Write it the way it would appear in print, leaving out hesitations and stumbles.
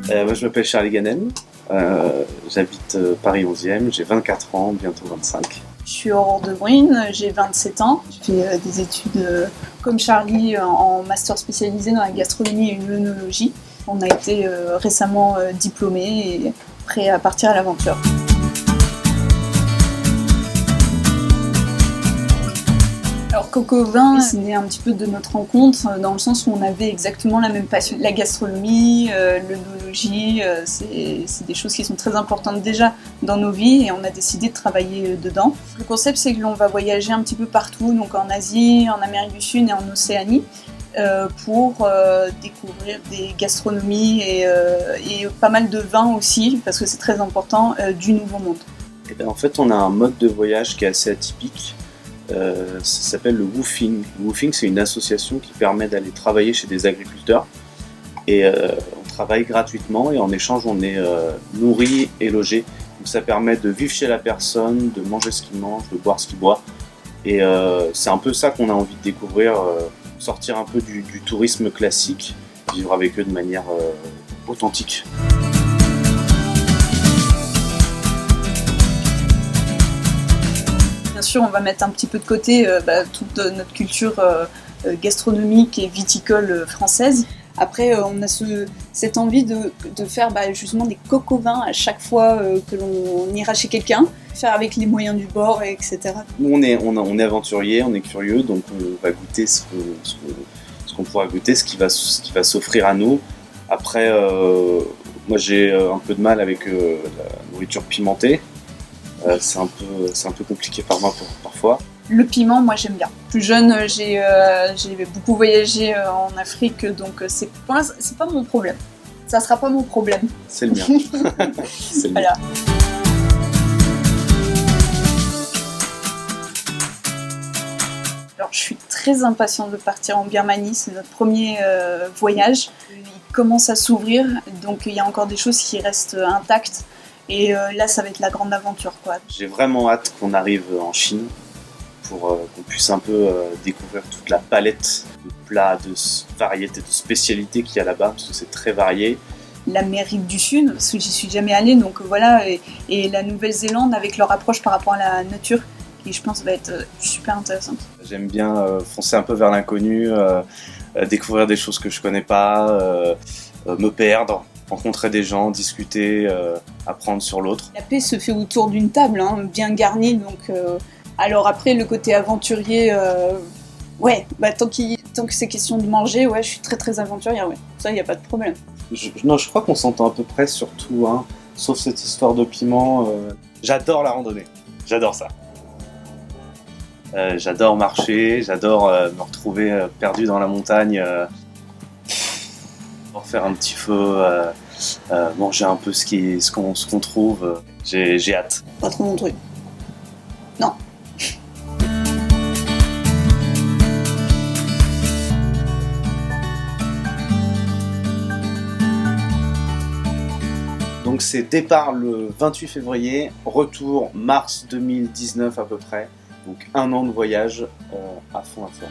Moi, je m'appelle Charlie Ganem, j'habite Paris 11e, j'ai 24 ans, bientôt 25. Je suis Aurore De Bruyne, j'ai 27 ans. Je fais des études comme Charlie en master spécialisé dans la gastronomie et l'œnologie. On a été récemment diplômés et prêts à partir à l'aventure. Alors Coco Vin, c'est né un petit peu de notre rencontre dans le sens où on avait exactement la même passion. La gastronomie, l'œnologie, c'est des choses qui sont très importantes déjà dans nos vies et on a décidé de travailler dedans. Le concept, c'est que l'on va voyager un petit peu partout, donc en Asie, en Amérique du Sud et en Océanie, pour découvrir des gastronomies et pas mal de vins aussi, parce que c'est très important, du Nouveau Monde. Et bien, en fait, on a un mode de voyage qui est assez atypique. Ça s'appelle le Woofing. Le Woofing, c'est une association qui permet d'aller travailler chez des agriculteurs et on travaille gratuitement et en échange on est nourri et logé. Donc ça permet de vivre chez la personne, de manger ce qu'il mange, de boire ce qu'il boit et c'est un peu ça qu'on a envie de découvrir, sortir un peu du tourisme classique, vivre avec eux de manière authentique. Bien sûr, on va mettre un petit peu de côté toute notre culture gastronomique et viticole française. Après, on a cette envie de faire justement des coco vins à chaque fois que l'on ira chez quelqu'un, faire avec les moyens du bord, etc. Nous, on est aventuriers, on est curieux, donc on va goûter ce qu'on pourra goûter, ce qui va s'offrir à nous. Après, moi j'ai un peu de mal avec la nourriture pimentée. C'est un peu compliqué par moi parfois. Le piment, moi j'aime bien. Plus jeune, j'ai beaucoup voyagé en Afrique, donc c'est pas mon problème. Ça sera pas mon problème. C'est le mien. C'est le voilà. mien. Alors je suis très impatiente de partir en Birmanie, c'est notre premier voyage. Il commence à s'ouvrir, donc il y a encore des choses qui restent intactes. Et là, ça va être la grande aventure, quoi. J'ai vraiment hâte qu'on arrive en Chine pour qu'on puisse un peu découvrir toute la palette de plats, de variétés, de spécialités qu'il y a là-bas, parce que c'est très varié. L'Amérique du Sud, parce que j'y suis jamais allée, donc voilà, et la Nouvelle-Zélande avec leur approche par rapport à la nature, qui je pense va être super intéressante. J'aime bien foncer un peu vers l'inconnu, découvrir des choses que je connais pas, me perdre. Rencontrer des gens, discuter, apprendre sur l'autre. La paix se fait autour d'une table, hein, bien garnie, donc... Alors après, le côté aventurier, tant que c'est question de manger, ouais, je suis très très aventurière, ouais. Ça, il n'y a pas de problème. Je crois qu'on s'entend à peu près sur tout, hein, sauf cette histoire de piment. J'adore la randonnée, j'adore ça. J'adore marcher, j'adore me retrouver perdu dans la montagne. Faire un petit feu, manger un peu ce qu'on trouve, j'ai hâte. Pas trop mon truc. Non. Donc c'est départ le 28 février, retour mars 2019 à peu près, donc un an de voyage à fond à fond.